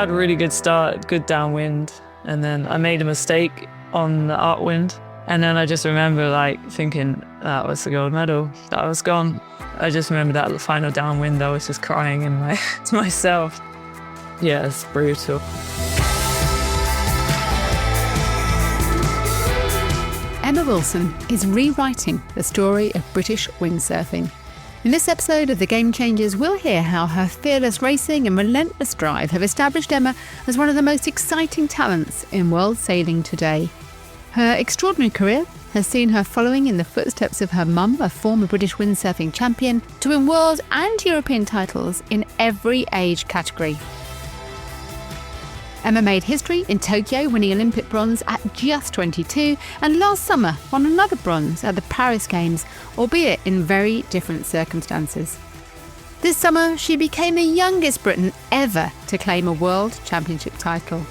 had a really good start, good downwind, and then I made a mistake on the upwind. And then I just remember thinking that was the gold medal, that was gone. I just remember that final downwind, I was just crying to myself. Yeah, it's brutal. Emma Wilson is rewriting the story of British windsurfing. In this episode of The Game Changers, we'll hear how her fearless racing and relentless drive have established Emma as one of the most exciting talents in world sailing today. Her extraordinary career has seen her following in the footsteps of her mum, a former British windsurfing champion, to win world and European titles in every age category. Emma made history in Tokyo, winning Olympic bronze at just 22, and last summer won another bronze at the Paris Games, albeit in very different circumstances. This summer, she became the youngest Briton ever to claim a world championship title.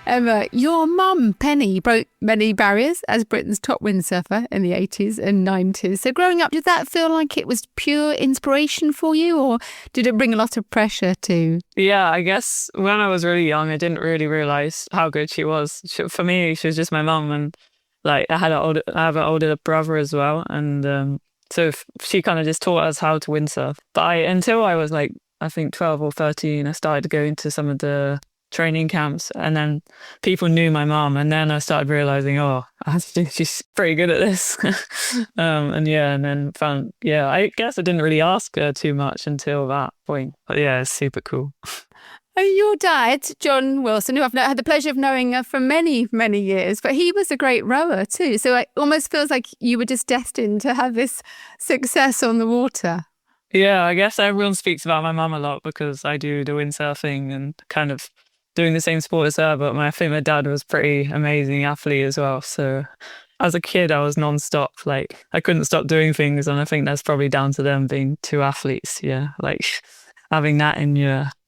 Emma, your mum, Penny, broke many barriers as Britain's top windsurfer in the 80s and 90s. So growing up, did that feel like it was pure inspiration for you, or did it bring a lot of pressure too? Yeah, I guess when I was really young, I didn't really realise how good she was. For me, she was just my mum, and I have an older brother as well. And so she kind of just taught us how to windsurf. But until I was I think 12 or 13, I started going to some of the training camps, and then people knew my mum, and then I started realizing, I think she's pretty good at this. And then found, I guess I didn't really ask her too much until that point. But yeah, it's super cool. Your dad, John Wilson, who I've had the pleasure of knowing for many, many years, but he was a great rower too. So it almost feels like you were just destined to have this success on the water. Yeah, I guess everyone speaks about my mum a lot because I do the windsurfing and kind of doing the same sport as her, but I think my dad was pretty amazing athlete as well. So as a kid, I was non-stop. I couldn't stop doing things, and I think that's probably down to them being two athletes. Yeah, having that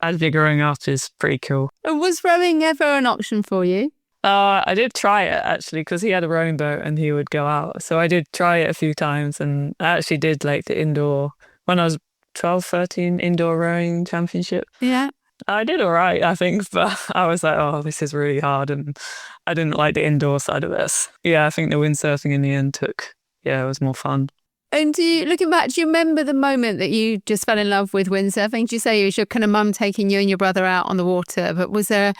as you're growing up is pretty cool. Was rowing ever an option for you? I did try it actually, because he had a rowing boat and he would go out. So I did try it a few times, and I actually did the indoor, when I was 12, 13, indoor rowing championship. Yeah. I did all right, I think, but I was like, this is really hard, and I didn't like the indoor side of this. Yeah, I think the windsurfing in the end it was more fun. And looking back, do you remember the moment that you just fell in love with windsurfing? Do you say it was your kind of mum taking you and your brother out on the water, but was there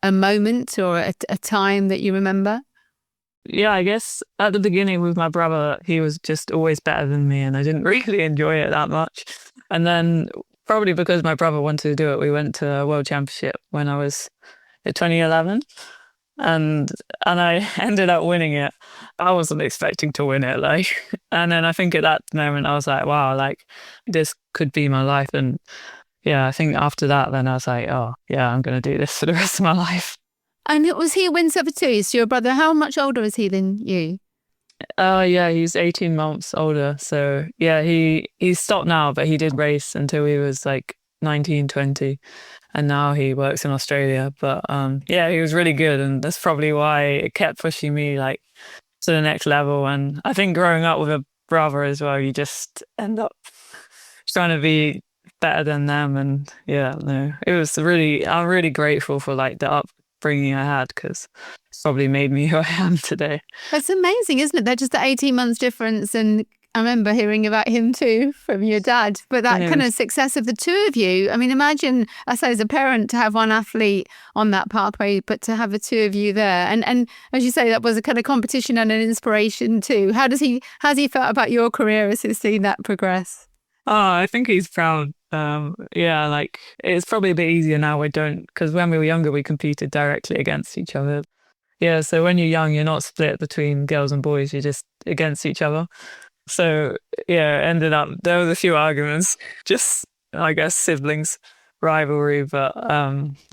a moment or a time that you remember? Yeah, I guess at the beginning with my brother, he was just always better than me, and I didn't really enjoy it that much. And then probably because my brother wanted to do it, we went to a world championship when I was in 2011, and I ended up winning it. I wasn't expecting to win it, and then I think at that moment I was like, wow, this could be my life. And yeah, I think after that, then I was like, I'm going to do this for the rest of my life. And was he a windsurfer too? So your brother, how much older is he than you? Yeah, he's 18 months older. So yeah, he's stopped now, but he did race until he was 19, 20. And now he works in Australia. But he was really good. And that's probably why it kept pushing me to the next level. And I think growing up with a brother as well, you just end up trying to be better than them. And I'm really grateful for the upbringing I had, because it's probably made me who I am today. That's amazing, isn't it? They're just the 18 months difference. And I remember hearing about him too from your dad. But that kind of success of the two of you, I mean, imagine, I say as a parent, to have one athlete on that pathway, but to have the two of you there. And as you say, that was a kind of competition and an inspiration too. How's he felt about your career as he's seen that progress? I think he's proud. It's probably a bit easier now. Because when we were younger, we competed directly against each other. Yeah, so when you're young, you're not split between girls and boys, you're just against each other. So yeah, ended up, there was a few arguments, just, I guess, siblings, rivalry. But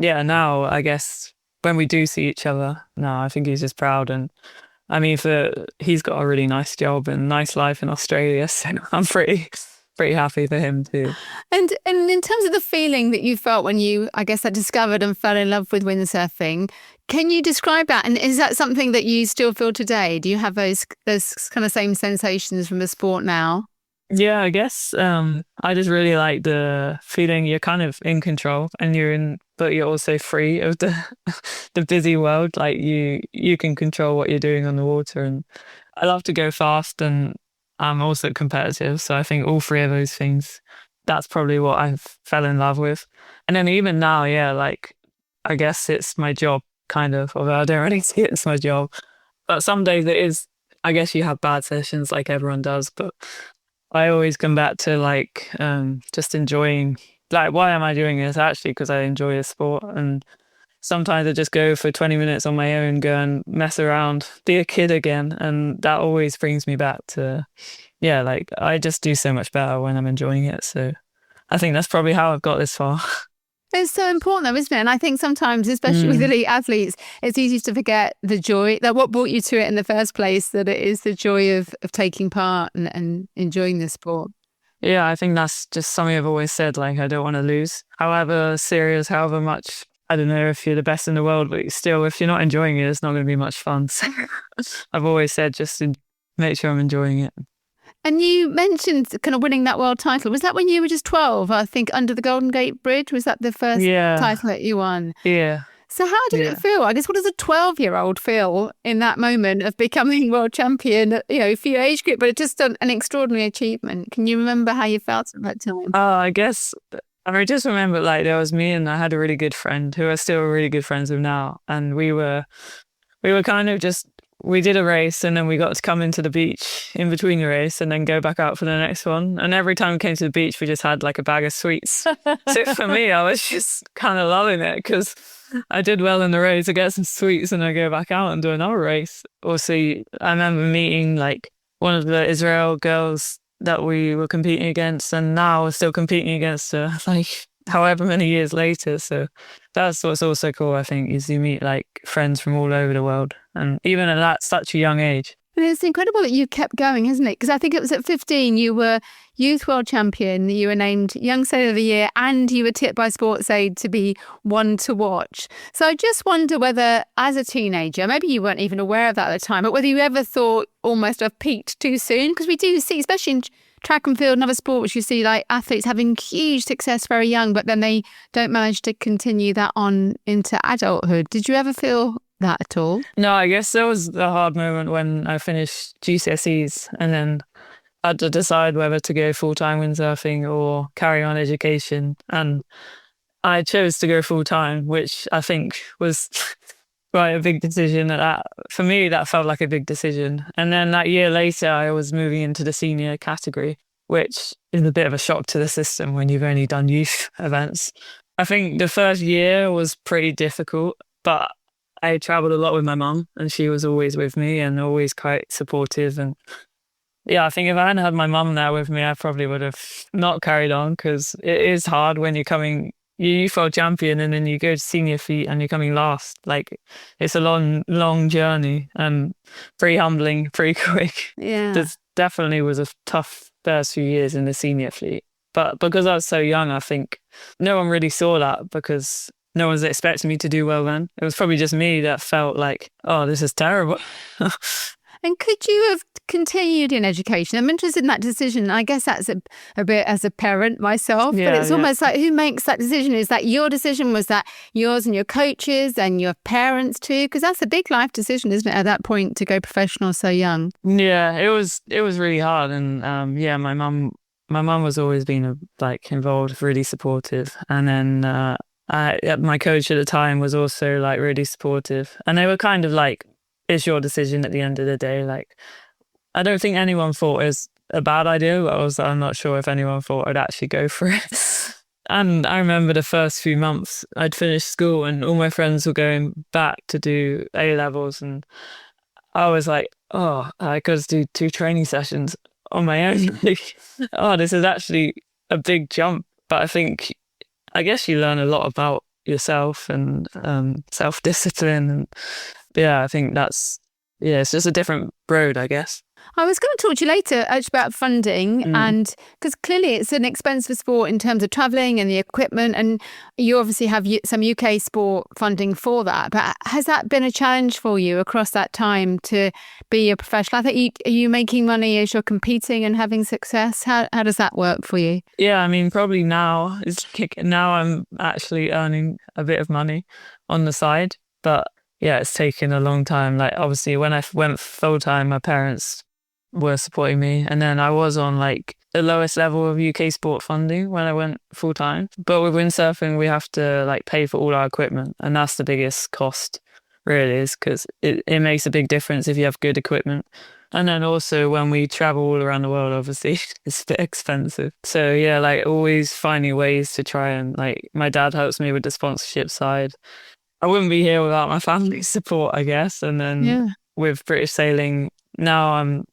now I guess when we do see each other, no, I think he's just proud. And I mean, he's got a really nice job and nice life in Australia, so I'm pretty happy for him too. And in terms of the feeling that you felt when you, I guess, discovered and fell in love with windsurfing, can you describe that? And is that something that you still feel today? Do you have those kind of same sensations from the sport now? Yeah, I guess I just really like the feeling you're kind of in control and but you're also free of the the busy world. Like you can control what you're doing on the water, and I love to go fast, and I'm also competitive. So I think all three of those things, that's probably what I fell in love with. And then even now, yeah, like I guess it's my job kind of, although I don't really see it as my job. But some days it is. I guess you have bad sessions like everyone does, but I always come back to like just enjoying, like, why am I doing this? Actually, because I enjoy the sport. And sometimes I just go for 20 minutes on my own, go and mess around, be a kid again. And that always brings me back to, yeah, like I just do so much better when I'm enjoying it. So I think that's probably how I've got this far. It's so important though, isn't it? And I think sometimes, especially with elite athletes, it's easy to forget the joy, that what brought you to it in the first place, that it is the joy of taking part and enjoying the sport. Yeah, I think that's just something I've always said. Like, I don't want to lose. However serious, however much, I don't know if you're the best in the world, but still, if you're not enjoying it, it's not going to be much fun. So I've always said just to make sure I'm enjoying it. And you mentioned kind of winning that world title. Was that when you were just 12? I think under the Golden Gate Bridge. Was that the first Yeah, title that you won? yeah, So how did yeah. it feel? I guess, what does a 12-year-old feel in that moment of becoming world champion, for your age group, but it's just an extraordinary achievement. Can you remember how you felt at that time? I guess I just remember like there was me and I had a really good friend who are still really good friends with now, and we were kind of just we did a race and then we got to come into the beach in between the race and then go back out for the next one. And every time we came to the beach, we just had like a bag of sweets. So for me, I was just kind of loving it because I did well in the race. I get some sweets and I go back out and do another race. Also, I remember meeting like one of the Israel girls that we were competing against, and now we're still competing against her, like however many years later. So that's what's also cool, I think, is you meet like friends from all over the world, and even at that such a young age. And it's incredible that you kept going, isn't it? Because I think it was at 15 you were youth world champion, you were named Young Sailor of the Year, and you were tipped by SportsAid to be one to watch. So I just wonder whether, as a teenager, maybe you weren't even aware of that at the time, but whether you ever thought almost I've peaked too soon? Because we do see, especially in track and field and other sports, you see like athletes having huge success very young, but then they don't manage to continue that on into adulthood. Did you ever feel that at all? No, I guess there was a hard moment when I finished GCSEs and then I had to decide whether to go full-time windsurfing or carry on education. And I chose to go full-time, which I think was quite a big decision. For me, that felt like a big decision. And then that year later, I was moving into the senior category, which is a bit of a shock to the system when you've only done youth events. I think the first year was pretty difficult, but I traveled a lot with my mum and she was always with me and always quite supportive. And yeah, I think if I hadn't had my mum there with me, I probably would have not carried on, because it is hard when you're youth world champion and then you go to senior feet and you're coming last. Like, it's a long, long journey and pretty humbling, pretty quick. Yeah. This definitely was a tough first few years in the senior fleet. But because I was so young, I think no one really saw that because no one's expecting me to do well then. It was probably just me that felt like, oh, this is terrible. And could you have continued in education? I'm interested in that decision. I guess that's a bit as a parent myself, but it's almost like, who makes that decision? Is that your decision? Was that yours and your coaches and your parents too? Because that's a big life decision, isn't it, at that point, to go professional so young? Yeah, it was really hard. And my mum was always been like involved, really supportive. And then my coach at the time was also like really supportive. And they were kind of like, it's your decision at the end of the day. Like, I don't think anyone thought it was a bad idea, but I'm not sure if anyone thought I'd actually go for it. And I remember the first few months I'd finished school and all my friends were going back to do A levels, and I was like, oh, I could do 2 training sessions on my own. Like, oh, this is actually a big jump. But I guess you learn a lot about yourself and self-discipline. And yeah, I think yeah, it's just a different road, I guess. I was going to talk to you later actually about funding, and because clearly it's an expensive sport in terms of travelling and the equipment, and you obviously have some UK sport funding for that. But has that been a challenge for you across that time to be a professional? I think are you making money as you're competing and having success? How does that work for you? Yeah, I mean, probably now now I'm actually earning a bit of money on the side, but yeah, it's taken a long time. Like obviously when I went full time, my parents were supporting me, and then I was on like the lowest level of UK sport funding when I went full time. But with windsurfing, we have to like pay for all our equipment, and that's the biggest cost really, is because it makes a big difference if you have good equipment. And then also when we travel all around the world, obviously it's a bit expensive. So yeah, like always finding ways to try, and like my dad helps me with the sponsorship side. I wouldn't be here without my family's support, I guess. And then with British Sailing, now I'm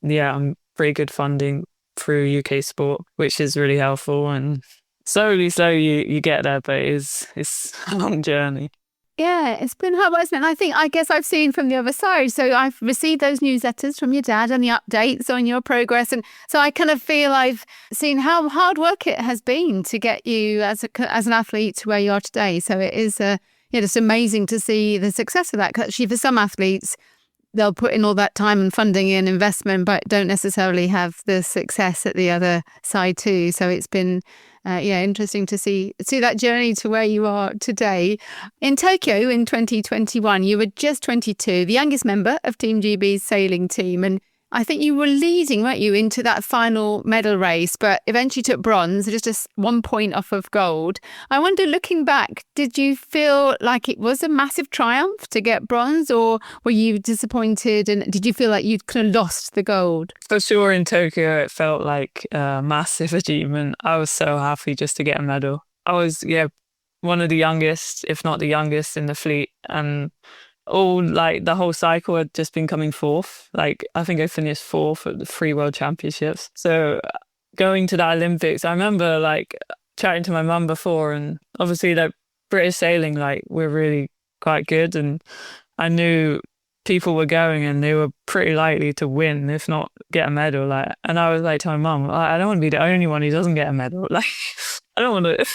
pretty good funding through UK sport, which is really helpful. And slowly you get there, but it's a long journey. Yeah, it's been hard, hasn't it? I guess I've seen from the other side. So I've received those newsletters from your dad and the updates on your progress. And so I kind of feel I've seen how hard work it has been to get you as an athlete to where you are today. So it is it's amazing to see the success of that. 'Cause actually, for some athletes, they'll put in all that time and funding and investment, but don't necessarily have the success at the other side too. So it's been, interesting to see that journey to where you are today. In Tokyo in 2021, you were just 22, the youngest member of Team GB's sailing team. And I think you were leading, weren't you, into that final medal race, but eventually took bronze, just 1 point off of gold. I wonder, looking back, did you feel like it was a massive triumph to get bronze, or were you disappointed, and did you feel like you'd kind of lost the gold? For sure in Tokyo, it felt like a massive achievement. I was so happy just to get a medal. I was, one of the youngest, if not the youngest in the fleet, and the whole cycle had just been coming fourth. Like I think I finished fourth at the 3 World Championships. So going to the Olympics, I remember like chatting to my mum before, and obviously like British Sailing, like we're really quite good, and I knew people were going and they were pretty likely to win, if not get a medal. Like, and I was like to my mum, I don't want to be the only one who doesn't get a medal. Like, I don't want to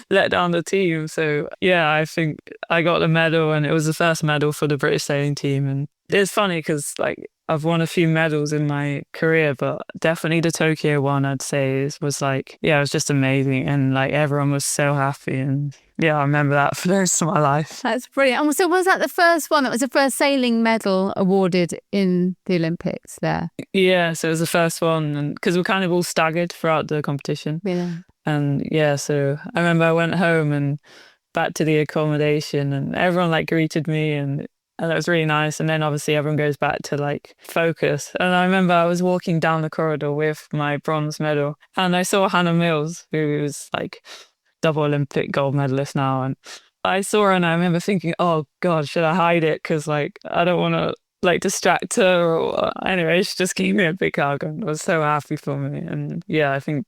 let down the team. So yeah, I think I got the medal, and it was the first medal for the British Sailing team. And it's funny because like I've won a few medals in my career, but definitely the Tokyo one, I'd say, was like, it was just amazing. And like everyone was so happy. And yeah, I remember that for the rest of my life. That's brilliant. And so was that the first one? That was the first sailing medal awarded in the Olympics there? Yeah, so it was the first one, and because we're kind of all staggered throughout the competition. Yeah. And yeah, so I remember I went home and back to the accommodation, and everyone like greeted me, and that was really nice. And then obviously everyone goes back to like focus. And I remember I was walking down the corridor with my bronze medal, and I saw Hannah Mills, who was like double Olympic gold medalist now. And I saw her, and I remember thinking, oh God, should I hide it? Because like I don't want to like distract her. Or anyway, she just gave me a big hug and was so happy for me. And yeah, I think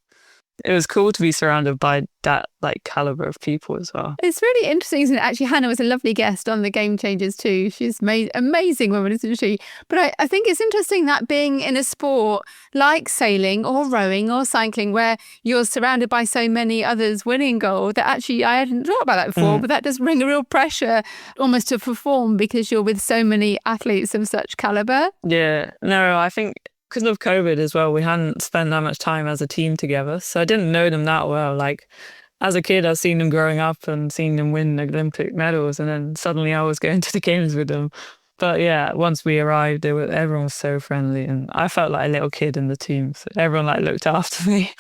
it was cool to be surrounded by that like caliber of people as well. It's really interesting, isn't it? Actually, Hannah was a lovely guest on the Game Changers too. She's made amazing woman, isn't she? But I think it's interesting that being in a sport like sailing or rowing or cycling, where you're surrounded by so many others winning gold, that actually I hadn't thought about that before, but that does bring a real pressure almost to perform because you're with so many athletes of such caliber. Yeah, no, I think because of COVID as well, we hadn't spent that much time as a team together. So I didn't know them that well. Like as a kid, I've seen them growing up and seen them win Olympic medals. And then suddenly I was going to the games with them. But yeah, once we arrived, everyone was so friendly. And I felt like a little kid in the team. So everyone like looked after me.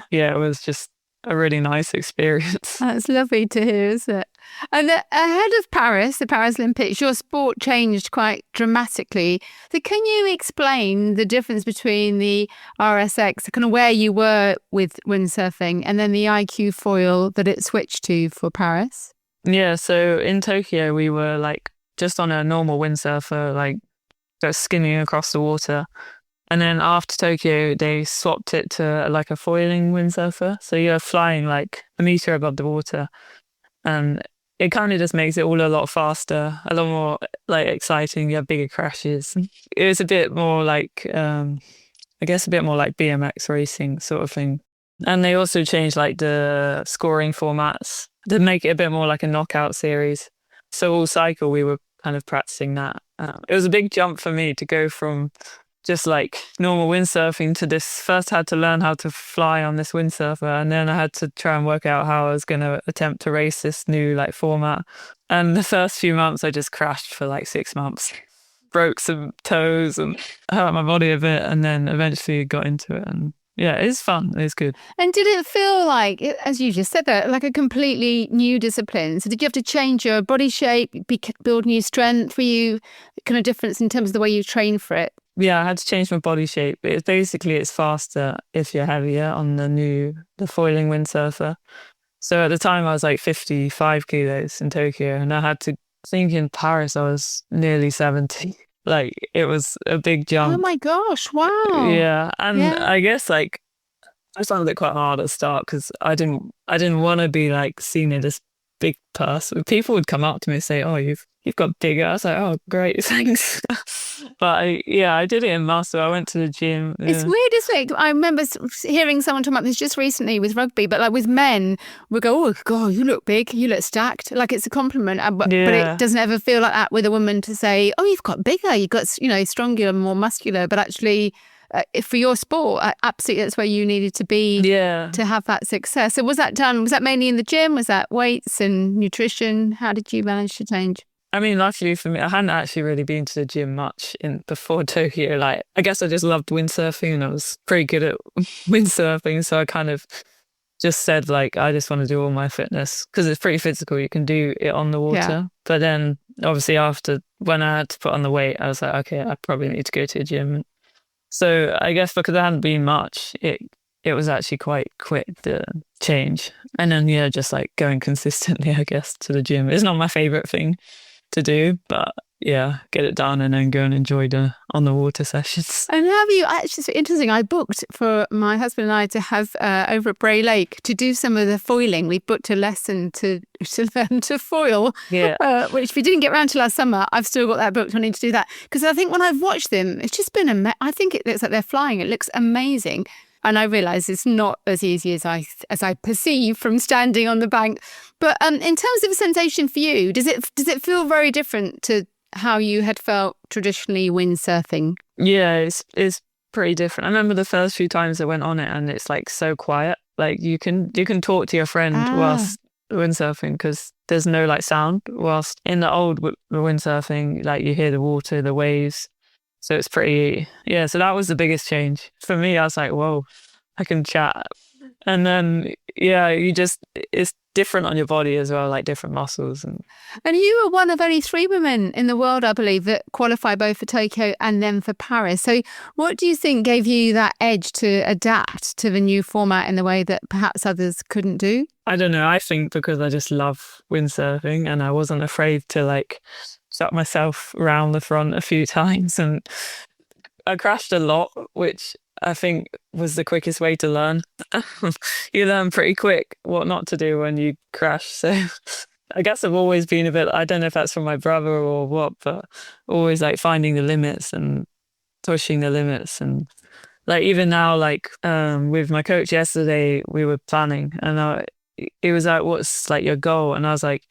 Yeah, it was just a really nice experience. That's lovely to hear, isn't it? And ahead of Paris, the Paris Olympics, your sport changed quite dramatically. So can you explain the difference between the RSX, kind of where you were with windsurfing, and then the IQ foil that it switched to for Paris? Yeah, so in Tokyo, we were like just on a normal windsurfer, like just skimming across the water. And then after Tokyo, they swapped it to like a foiling windsurfer. So you're flying like a meter above the water. And it kind of just makes it all a lot faster, a lot more like exciting. You have bigger crashes. It was a bit more like, I guess a bit more like BMX racing sort of thing. And they also changed like the scoring formats to make it a bit more like a knockout series. So all cycle, we were kind of practicing that. It was a big jump for me to go from just like normal windsurfing to this. First had to learn how to fly on this windsurfer, and then I had to try and work out how I was going to attempt to race this new like format. And the first few months I just crashed for like 6 months, broke some toes and hurt my body a bit, and then eventually got into it. And yeah, it's fun, it's good. And did it feel like, as you just said that, like a completely new discipline? So did you have to change your body shape, build new strength? Were you kind of difference in terms of the way you train for it? Yeah, I had to change my body shape. It's faster if you're heavier on the foiling windsurfer. So at the time I was like 55 kilos in Tokyo, and I think in Paris I was nearly 70. Like it was a big jump. Oh my gosh, wow. Yeah. And I guess like I found it quite hard at the start because I didn't want to be like seen as this big person. People would come up to me and say, "Oh, you've got bigger." I was like, "Oh, great, thanks." But I did it in muscle. I went to the gym. Yeah. It's weird, isn't it? I remember hearing someone talk about this just recently with rugby, but like with men, we go, "Oh God, you look big, you look stacked." Like it's a compliment, but it doesn't ever feel like that with a woman to say, "Oh, you've got bigger, you've got stronger, more muscular." But actually, for your sport, absolutely, that's where you needed to be to have that success. So was that mainly in the gym? Was that weights and nutrition? How did you manage to change? I mean, luckily for me, I hadn't actually really been to the gym much before Tokyo. Like, I guess I just loved windsurfing and I was pretty good at windsurfing. So I kind of just said, like, I just want to do all my fitness because it's pretty physical. You can do it on the water. Yeah. But then obviously when I had to put on the weight, I was like, okay, I probably need to go to a gym. So I guess because I hadn't been much, it was actually quite quick to change. And then, just like going consistently, I guess, to the gym. It's not my favorite thing to do, but get it done and then go and enjoy the on the water sessions. And have you actually, it's interesting, I booked for my husband and I to have over at Bray Lake to do some of the foiling. We booked a lesson to learn to foil, which we didn't get around to last summer. I've still got that booked. I need to do that because I think when I've watched them, it's just been I think it looks like they're flying. It looks amazing. And I realise it's not as easy as I perceive from standing on the bank. But in terms of a sensation for you, does it feel very different to how you had felt traditionally windsurfing? Yeah, it's pretty different. I remember the first few times I went on it, and it's like so quiet. Like you can talk to your friend whilst windsurfing because there's no like sound. Whilst in the old windsurfing, like you hear the water, the waves. So it's pretty, so that was the biggest change. For me, I was like, whoa, I can chat. And then, it's different on your body as well, like different muscles. And you were one of only 3 women in the world, I believe, that qualify both for Tokyo and then for Paris. So what do you think gave you that edge to adapt to the new format in the way that perhaps others couldn't do? I don't know. I think because I just love windsurfing and I wasn't afraid to like shut myself around the front a few times, and I crashed a lot, which I think was the quickest way to learn. You learn pretty quick what not to do when you crash. So I guess I've always been a bit, I don't know if that's from my brother or what, but always like finding the limits and pushing the limits. And like even now, like with my coach yesterday, we were planning and it was like, what's like your goal? And I was like,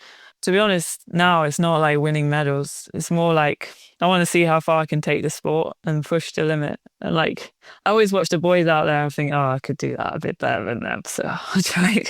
to be honest, now it's not like winning medals. It's more like I want to see how far I can take the sport and push the limit. And like I always watch the boys out there and think, oh, I could do that a bit better than them. So I'll try.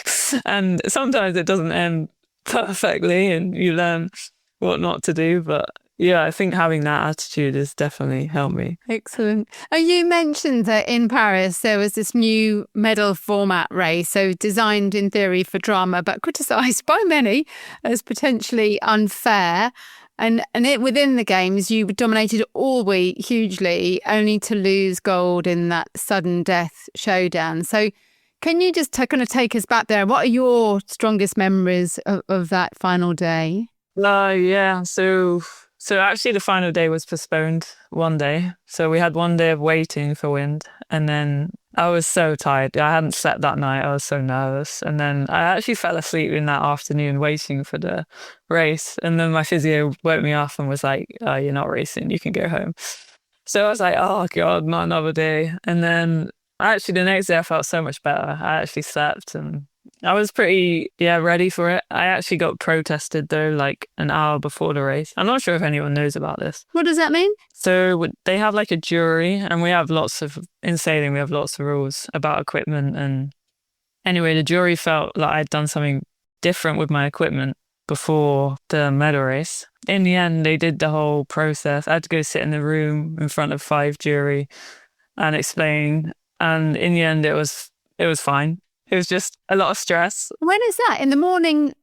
And sometimes it doesn't end perfectly and you learn what not to do. But yeah, I think having that attitude has definitely helped me. Excellent. You mentioned that in Paris there was this new medal format race, so designed in theory for drama, but criticised by many as potentially unfair. And within the games, you dominated all week hugely, only to lose gold in that sudden death showdown. So can you just kind of take us back there? What are your strongest memories of that final day? So actually the final day was postponed one day. So we had one day of waiting for wind. And then I was so tired. I hadn't slept that night. I was so nervous. And then I actually fell asleep in that afternoon waiting for the race. And then my physio woke me up and was like, oh, you're not racing. You can go home. So I was like, oh, God, not another day. And then actually the next day I felt so much better. I actually slept and I was pretty, ready for it. I actually got protested though, like an hour before the race. I'm not sure if anyone knows about this. What does that mean? So they have like a jury, and in sailing, we have lots of rules about equipment. And anyway, the jury felt like I'd done something different with my equipment before the medal race. In the end, they did the whole process. I had to go sit in the room in front of 5 jury and explain. And in the end, it was fine. It was just a lot of stress. When is that? In the morning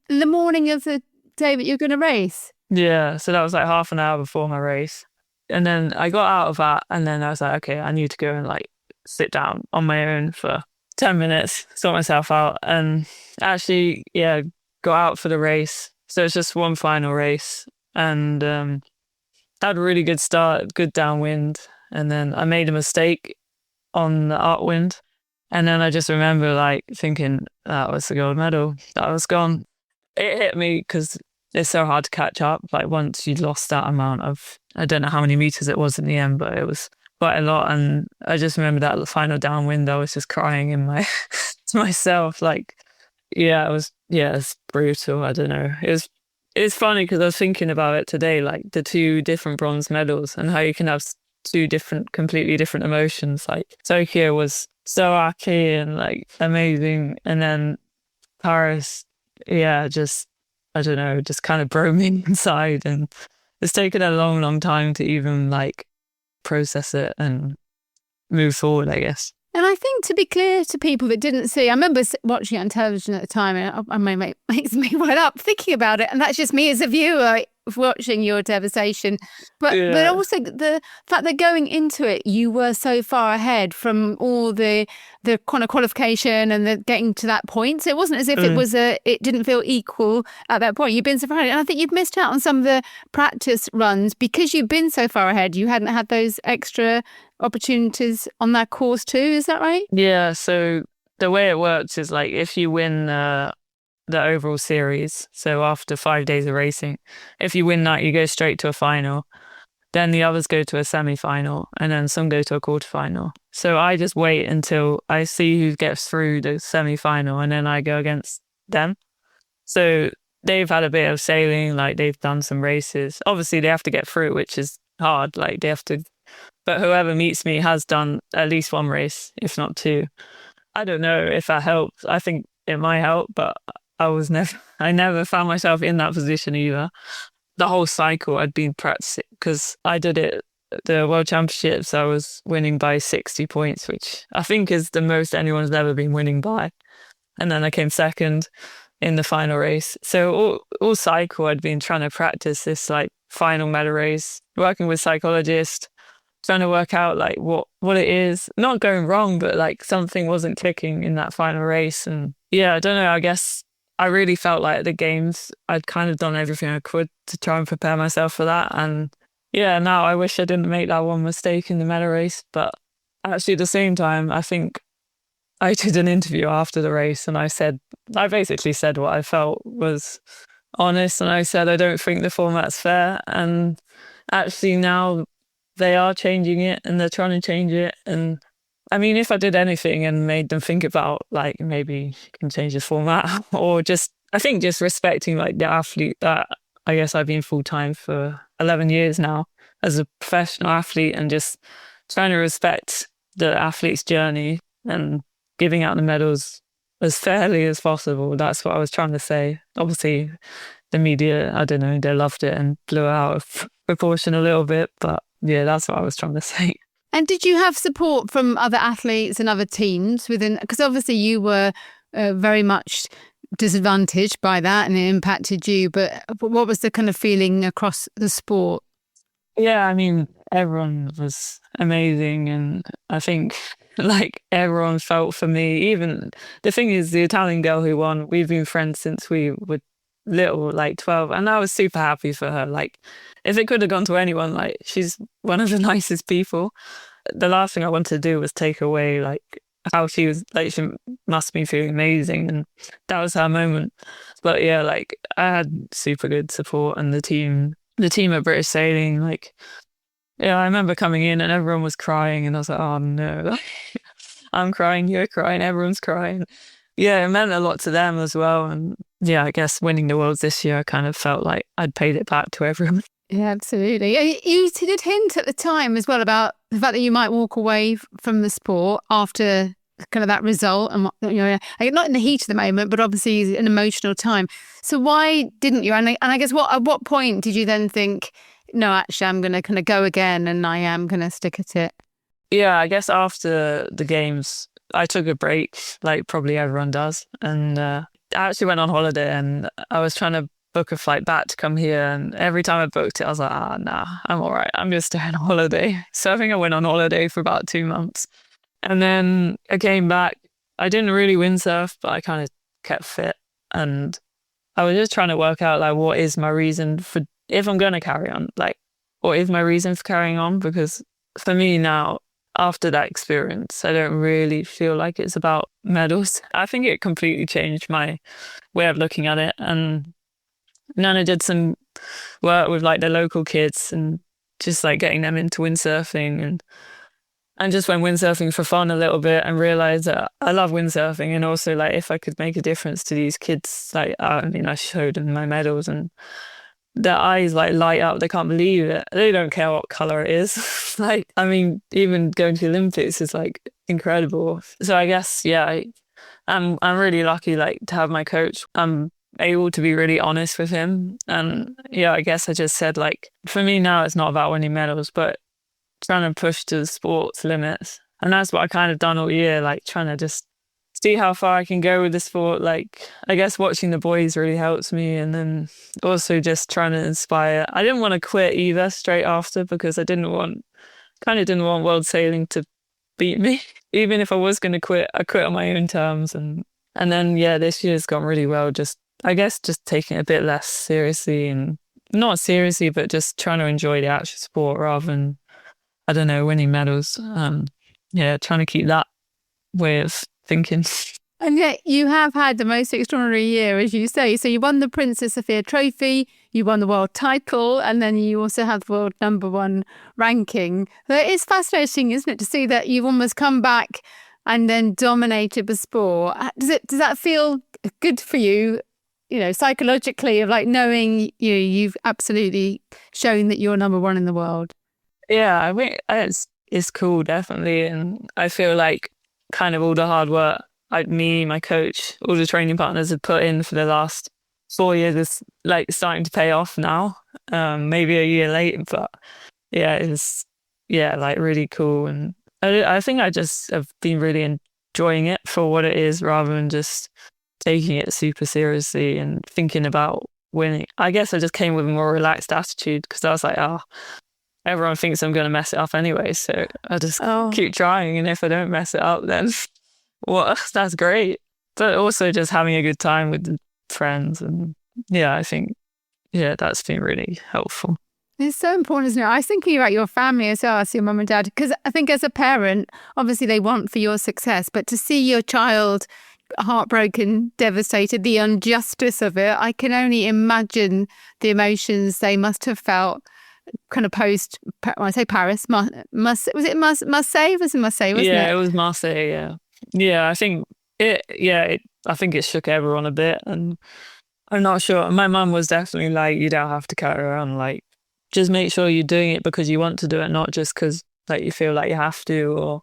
of the day that you're going to race? Yeah, so that was like half an hour before my race. And then I got out of that and then I was like, okay, I need to go and like sit down on my own for 10 minutes, sort myself out, and actually, got out for the race. So it's just one final race, and had a really good start, good downwind. And then I made a mistake on the upwind. And then I just remember like thinking that was the gold medal. That was gone. It hit me because it's so hard to catch up. Like once you'd lost that amount of, I don't know how many meters it was in the end, but it was quite a lot. And I just remember that the final downwind, I was just crying in my to myself. Like, it's brutal. I don't know. It's funny because I was thinking about it today, like the 2 different bronze medals and how you can have 2 completely different emotions. Like Tokyo was so happy and like amazing, and then Paris, just I don't know, just kind of broke me inside, and it's taken a long, long time to even like process it and move forward, I guess. And I think to be clear to people that didn't see, I remember watching it on television at the time, and it makes me well up thinking about it, and that's just me as a viewer watching your devastation. But also the fact that going into it, you were so far ahead from all the kind of qualification and the getting to that point. So it wasn't as if it didn't feel equal at that point. You've been so far ahead. And I think you've missed out on some of the practice runs because you've been so far ahead. You hadn't had those extra opportunities on that course too. Is that right? Yeah. So the way it works is like if you win the overall series, so after 5 days of racing, if you win that, you go straight to a final. Then the others go to a semi-final, and then some go to a quarter-final. So I just wait until I see who gets through the semi-final, and then I go against them. So they've had a bit of sailing, like they've done some races. Obviously, they have to get through, which is hard. Like they have to, but whoever meets me has done at least 1 race, if not 2. I don't know if that helps. I think it might help, but I never found myself in that position either. The whole cycle I'd been practicing because I did it, the World Championships, I was winning by 60 points, which I think is the most anyone's ever been winning by. And then I came second in the final race. So all cycle I'd been trying to practice this like final medal race, working with psychologists, trying to work out like what it is, not going wrong, but like something wasn't clicking in that final race. And I don't know, I guess I really felt like at the games, I'd kind of done everything I could to try and prepare myself for that. And now I wish I didn't make that one mistake in the medal race. But actually at the same time, I think I did an interview after the race and I basically said what I felt was honest. And I said, I don't think the format's fair. And actually now they are changing it and they're trying to change it. And I mean, if I did anything and made them think about like maybe you can change the format or I think just respecting like the athlete that I guess I've been full time for 11 years now as a professional athlete, and just trying to respect the athlete's journey and giving out the medals as fairly as possible. That's what I was trying to say. Obviously, the media, I don't know, they loved it and blew it out of proportion a little bit, but that's what I was trying to say. And did you have support from other athletes and other teams within? Because obviously you were very much disadvantaged by that and it impacted you. But what was the kind of feeling across the sport? Yeah, I mean, everyone was amazing. And I think like everyone felt for me. Even the thing is, the Italian girl who won, we've been friends since we were little, like 12. And I was super happy for her. Like if it could have gone to anyone, like she's one of the nicest people. The last thing I wanted to do was take away like how she was like, she must be feeling amazing, and that was her moment. But yeah, like I had super good support, and the team at British Sailing, like yeah, I remember coming in and everyone was crying, and I was like, oh no, I'm crying, you're crying, everyone's crying. Yeah, it meant a lot to them as well, and yeah, I guess winning the Worlds this year, I kind of felt like I'd paid it back to everyone. Yeah, absolutely. You did hint at the time as well about the fact that you might walk away from the sport after kind of that result, and not in the heat of the moment, but obviously an emotional time. So why didn't you? And I guess at what point did you then think, no, actually, I'm going to kind of go again, and I am going to stick at it? Yeah, I guess after the games, I took a break, like probably everyone does, and I actually went on holiday, and I was trying to book a flight back to come here, and every time I booked it I was like, nah, I'm all right, I'm just staying on holiday. So I think I went on holiday for about 2 months, and then I came back. I didn't really windsurf, but I kind of kept fit, and I was just trying to work out like what is my reason for, if I'm going to carry on, like what is my reason for carrying on, because for me now, after that experience, I don't really feel like it's about medals. I think it completely changed my way of looking at it, and then I did some work with like the local kids and just like getting them into windsurfing, and just went windsurfing for fun a little bit, and realized that I love windsurfing, and also like if I could make a difference to these kids, like I showed them my medals and their eyes like light up. They can't believe it. They don't care what color it is. Like, I mean, even going to the Olympics is like incredible. So I guess, yeah, I'm really lucky like to have my coach. I'm able to be really honest with him. And yeah, I guess I just said like, for me now, it's not about winning medals, but trying to push to the sport's limits. And that's what I kind of done all year, like trying to just see how far I can go with the sport. Like, I guess watching the boys really helps me, and then also just trying to inspire. I didn't want to quit either straight after, because I didn't want world sailing to beat me. Even if I was going to quit, I quit on my own terms. And then yeah, this year's gone really well. Just, I guess, just taking it a bit less seriously, and not seriously, but just trying to enjoy the actual sport rather than, I don't know, winning medals. Yeah, trying to keep that way of thinking. And yet you have had the most extraordinary year, as you say. So you won the Princess Sophia Trophy, you won the world title, and then you also have the world #1 ranking. So it's fascinating, isn't it, to see that you've almost come back and then dominated the sport. Does that feel good for you, psychologically, of like knowing you've absolutely shown that you're #1 in the world? Yeah, I think it's cool, definitely. And I feel like kind of all the hard work me, my coach, all the training partners have put in for the last 4 years is like starting to pay off now. Maybe a year late, but yeah, it's like really cool. And I think I just have been really enjoying it for what it is, rather than just taking it super seriously and thinking about winning. I guess I just came with a more relaxed attitude, because I was like, everyone thinks I'm going to mess it up anyway, so I just keep trying, and if I don't mess it up, then that's great. But also just having a good time with the friends, and yeah, I think that's been really helpful. It's so important, isn't it? I was thinking about your family as well, as your mum and dad, because I think as a parent, obviously they want for your success, but to see your child heartbroken, devastated, the injustice of it, I can only imagine the emotions they must have felt. Kind of post, when I say Paris, Marseille, wasn't it? Yeah, it was Marseille. Yeah. I think I think it shook everyone a bit, and I'm not sure. My mum was definitely like, you don't have to carry on. Like, just make sure you're doing it because you want to do it, not just because like you feel like you have to.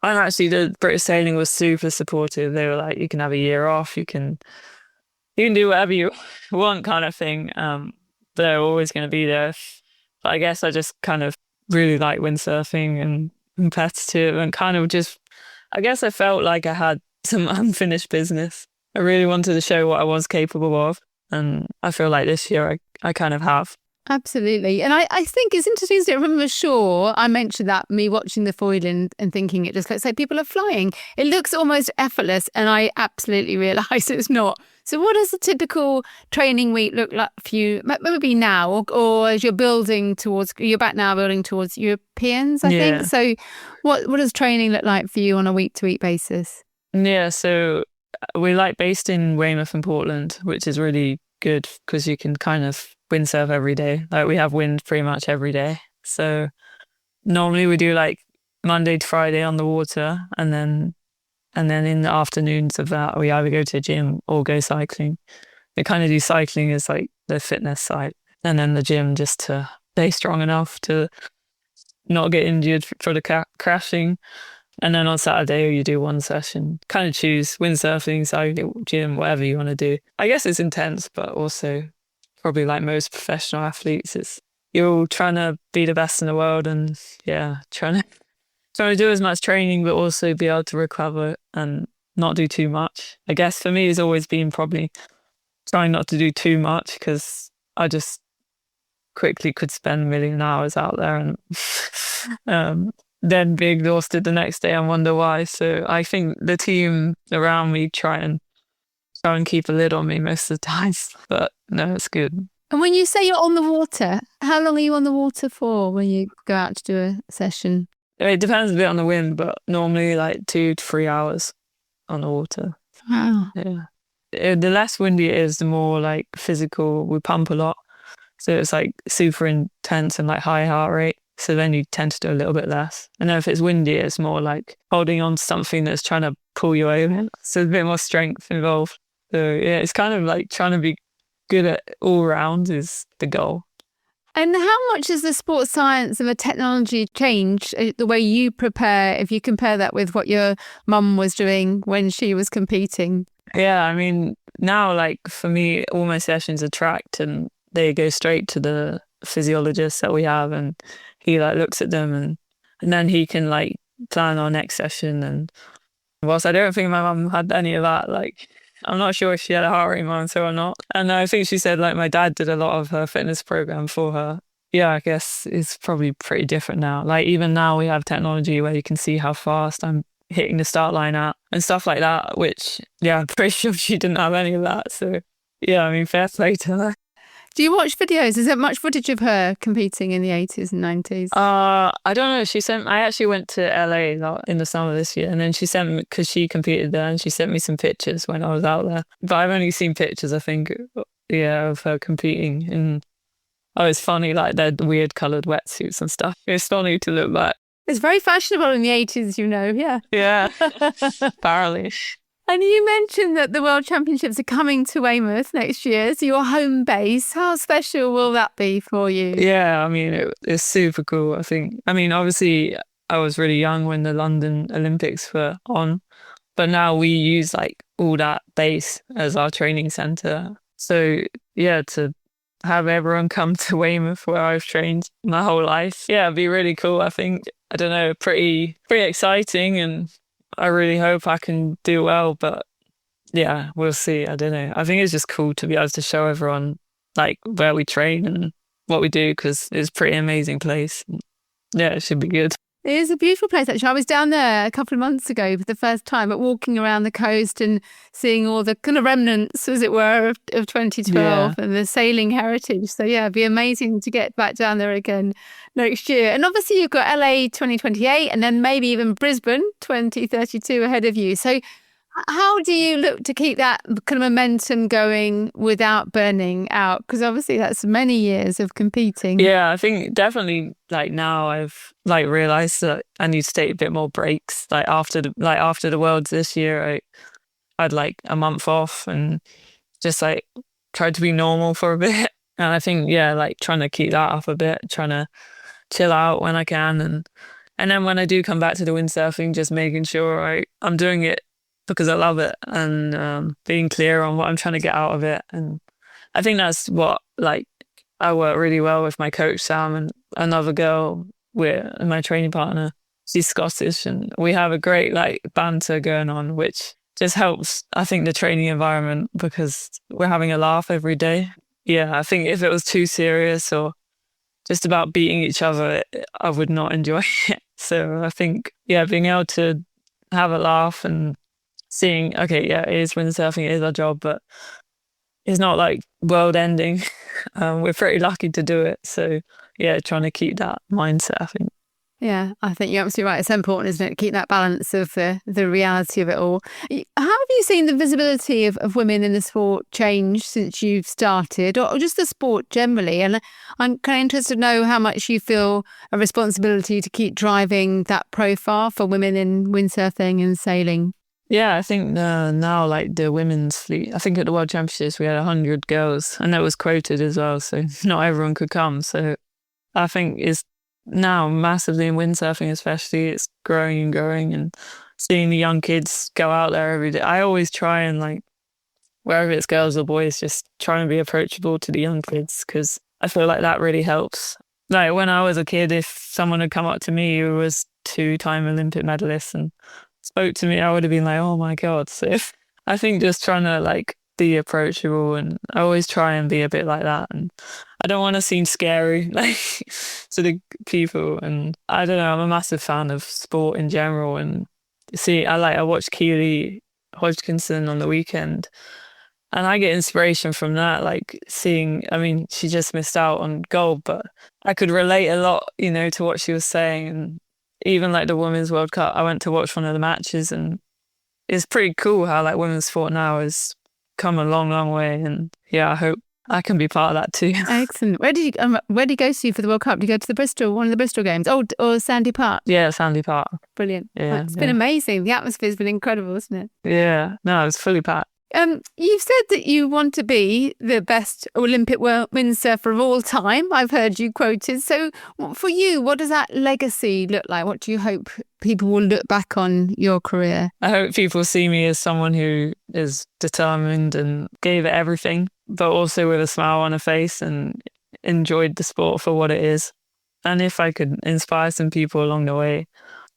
And actually, the British Sailing was super supportive. They were like, you can have a year off, you can do whatever you want, kind of thing. They're always going to be there. But I guess I just kind of really like windsurfing and competitive, and kind of just, I guess I felt like I had some unfinished business. I really wanted to show what I was capable of, and I feel like this year I kind of have. Absolutely. And I think it's interesting, isn't it? From the shore, I mentioned that, me watching the foiling and thinking it just looks like people are flying. It looks almost effortless, and I absolutely realise it's not. So what does a typical training week look like for you? Maybe now, or as you're back now building towards Europeans, I think. Yeah. So what does training look like for you on a week-to-week basis? Yeah, so we like based in Weymouth and Portland, which is really good because you can kind of windsurf every day. Like we have wind pretty much every day. So normally we do like Monday to Friday on the water, and then in the afternoons of that we either go to the gym or go cycling. We kind of do cycling as like the fitness side, and then the gym just to stay strong enough to not get injured for the crashing. And then on Saturday, you do one session. Kind of choose windsurfing, cycling, gym, whatever you want to do. I guess it's intense, but also probably like most professional athletes, you're all trying to be the best in the world, and trying to do as much training, but also be able to recover and not do too much. I guess for me, it's always been probably trying not to do too much because I just quickly could spend a million hours out there and then be exhausted the next day and wonder why. So I think the team around me try and keep a lid on me most of the time. But no, it's good. And when you say you're on the water, how long are you on the water for when you go out to do a session? It depends a bit on the wind, but normally like 2 to 3 hours on the water. Wow. Yeah. The less windy it is, the more like physical. We pump a lot. So it's like super intense and like high heart rate. So then you tend to do a little bit less. And then if it's windy, it's more like holding on to something that's trying to pull you over. So there's a bit more strength involved. So yeah, it's kind of like trying to be good at all round is the goal. And how much has the sports science and the technology changed the way you prepare, if you compare that with what your mum was doing when she was competing? Yeah, I mean, now like for me, all my sessions are tracked and they go straight to the physiologist that we have, and he like looks at them and then he can like plan our next session. And whilst I don't think my mum had any of that, like I'm not sure if she had a heart rate monitor or not. And I think she said like my dad did a lot of her fitness program for her. Yeah, I guess it's probably pretty different now. Like even now we have technology where you can see how fast I'm hitting the start line at and stuff like that, which yeah, I'm pretty sure she didn't have any of that. So yeah, I mean, fair play to her. Do you watch videos? Is there much footage of her competing in the 80s and 90s? I don't know. I actually went to LA in the summer this year, and then she sent me, because she competed there, and she sent me some pictures when I was out there. But I've only seen pictures, I think, yeah, of her competing. And it's funny, like they're weird coloured wetsuits and stuff. It's funny to look back. It's very fashionable in the 80s, yeah. Yeah, apparently. And you mentioned that the World Championships are coming to Weymouth next year, so your home base. How special will that be for you? Yeah, I mean, it's super cool, I think. I mean, obviously, I was really young when the London Olympics were on, but now we use like all that base as our training centre. So yeah, to have everyone come to Weymouth where I've trained my whole life, yeah, it'd be really cool, I think. I don't know, pretty exciting, and I really hope I can do well, but yeah, we'll see. I don't know. I think it's just cool to be able to show everyone like where we train and what we do, because it's a pretty amazing place. Yeah, it should be good. It is a beautiful place, actually. I was down there a couple of months ago for the first time, but walking around the coast and seeing all the kind of remnants, as it were, of 2012 and the sailing heritage. So yeah, it'd be amazing to get back down there again next year. And obviously you've got LA 2028 and then maybe even Brisbane 2032 ahead of you. So how do you look to keep that kind of momentum going without burning out? Because obviously that's many years of competing. Yeah, I think definitely like now I've like realised that I need to take a bit more breaks. Like after the Worlds this year, I had like a month off and just like tried to be normal for a bit. And I think, yeah, like trying to keep that up a bit, trying to chill out when I can. And then when I do come back to the windsurfing, just making sure I'm doing it because I love it, and being clear on what I'm trying to get out of it. And I think that's what, like, I work really well with my coach, Sam, and another girl, my training partner. She's Scottish, and we have a great, like, banter going on, which just helps, I think, the training environment, because we're having a laugh every day. Yeah, I think if it was too serious or just about beating each other, I would not enjoy it. So I think, yeah, being able to have a laugh and seeing, okay, yeah, it is windsurfing, it is our job, but it's not like world ending. We're pretty lucky to do it. So yeah, trying to keep that mindset, I think. Yeah, I think you're absolutely right. It's so important, isn't it, to keep that balance of the reality of it all. How have you seen the visibility of women in the sport change since you've started, or just the sport generally? And I'm kind of interested to know how much you feel a responsibility to keep driving that profile for women in windsurfing and sailing. Yeah, I think now, like the women's fleet, I think at the World Championships we had 100 girls, and that was quoted as well, so not everyone could come. So I think it's now massively in windsurfing, especially, it's growing and growing, and seeing the young kids go out there every day. I always try and, like, wherever it's girls or boys, just try and be approachable to the young kids, because I feel like that really helps. Like when I was a kid, if someone had come up to me who was 2-time Olympic medalist and spoke to me, I would have been like, oh my God. So I think just trying to like be approachable, and I always try and be a bit like that. And I don't want to seem scary like to the people. And I don't know, I'm a massive fan of sport in general. And I watch Keely Hodgkinson on the weekend, and I get inspiration from that, like seeing, I mean, she just missed out on gold, but I could relate a lot, to what she was saying. And even like the Women's World Cup, I went to watch one of the matches, and it's pretty cool how like women's sport now has come a long, long way. And yeah, I hope I can be part of that too. Excellent. Where did you go to for the World Cup? Did you go to one of the Bristol games? Oh, or Sandy Park? Yeah, Sandy Park. Brilliant. Yeah, it's been amazing. The atmosphere's been incredible, isn't it? Yeah, no, it was fully packed. You've said that you want to be the best Olympic windsurfer of all time. I've heard you quoted. So for you, what does that legacy look like? What do you hope people will look back on your career? I hope people see me as someone who is determined and gave it everything, but also with a smile on her face and enjoyed the sport for what it is. And if I could inspire some people along the way,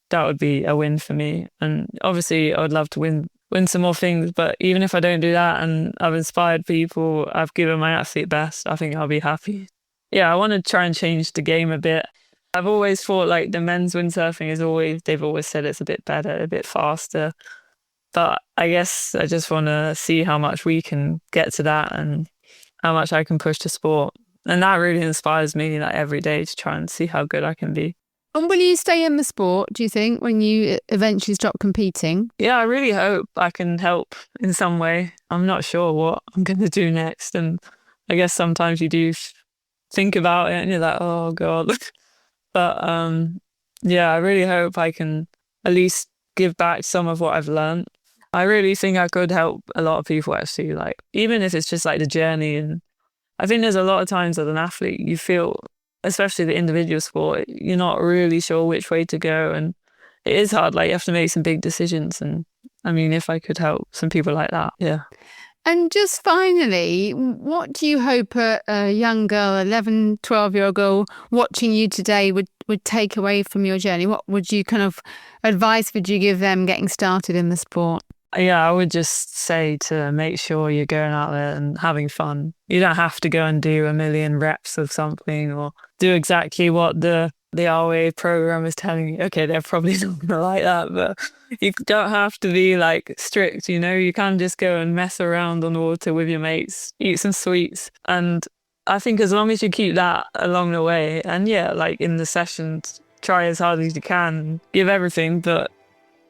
that would be a win for me. And obviously I would love to win some more things, but even if I don't do that and I've inspired people, I've given my absolute best, I think I'll be happy. Yeah, I want to try and change the game a bit. I've always thought like the men's windsurfing they've always said it's a bit better, a bit faster. But I guess I just want to see how much we can get to that and how much I can push the sport. And that really inspires me like every day to try and see how good I can be. And will you stay in the sport, do you think, when you eventually stop competing? Yeah, I really hope I can help in some way. I'm not sure what I'm going to do next. And I guess sometimes you do think about it and you're like, oh God. But yeah, I really hope I can at least give back some of what I've learned. I really think I could help a lot of people actually, like even if it's just like the journey. And I think there's a lot of times as an athlete, you feel, especially the individual sport, you're not really sure which way to go. And it is hard, like you have to make some big decisions. And I mean, if I could help some people like that, yeah. And just finally, what do you hope a young girl, 11, 12-year-old girl watching you today would take away from your journey? What would you advice would you give them getting started in the sport? Yeah, I would just say to make sure you're going out there and having fun. You don't have to go and do a million reps of something or do exactly what the RWA program is telling you. Okay, they're probably not going to like that, but you don't have to be like strict, you can just go and mess around on the water with your mates, eat some sweets. And I think as long as you keep that along the way, and yeah, like in the sessions, try as hard as you can, give everything, but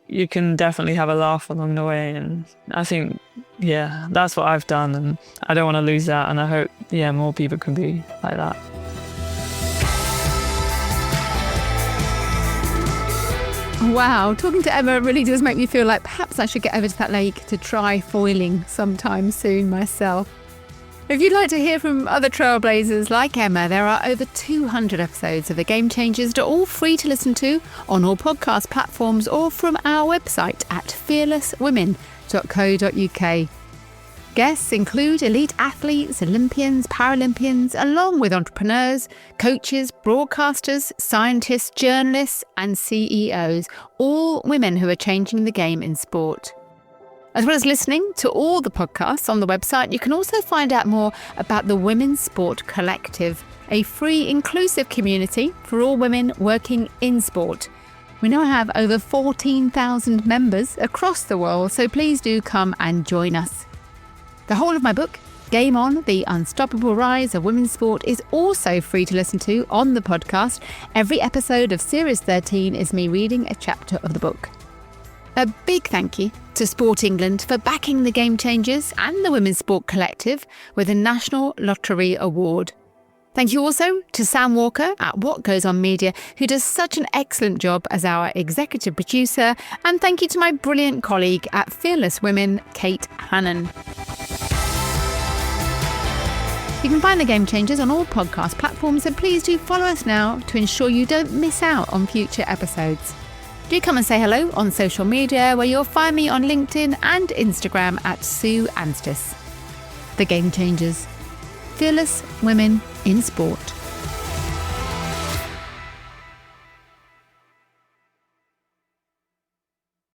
you can definitely have a laugh along the way. And I think, yeah, that's what I've done. And I don't want to lose that. And I hope, yeah, more people can be like that. Wow, talking to Emma really does make me feel like perhaps I should get over to that lake to try foiling sometime soon myself. If you'd like to hear from other trailblazers like Emma, there are over 200 episodes of The Game Changers that are all free to listen to on all podcast platforms or from our website at fearlesswomen.co.uk. Guests include elite athletes, Olympians, Paralympians, along with entrepreneurs, coaches, broadcasters, scientists, journalists and CEOs, all women who are changing the game in sport. As well as listening to all the podcasts on the website, you can also find out more about the Women's Sport Collective, a free, inclusive community for all women working in sport. We now have over 14,000 members across the world, so please do come and join us. The whole of my book, Game On, The Unstoppable Rise of Women's Sport, is also free to listen to on the podcast. Every episode of Series 13 is me reading a chapter of the book. A big thank you to Sport England for backing the Game Changers and the Women's Sport Collective with a National Lottery Award. Thank you also to Sam Walker at What Goes On Media, who does such an excellent job as our executive producer. And thank you to my brilliant colleague at Fearless Women, Kate Hannon. You can find the Game Changers on all podcast platforms, and please do follow us now to ensure you don't miss out on future episodes. Do come and say hello on social media, where you'll find me on LinkedIn and Instagram at Sue Anstis. The Game Changers. Fearless Women in Sport.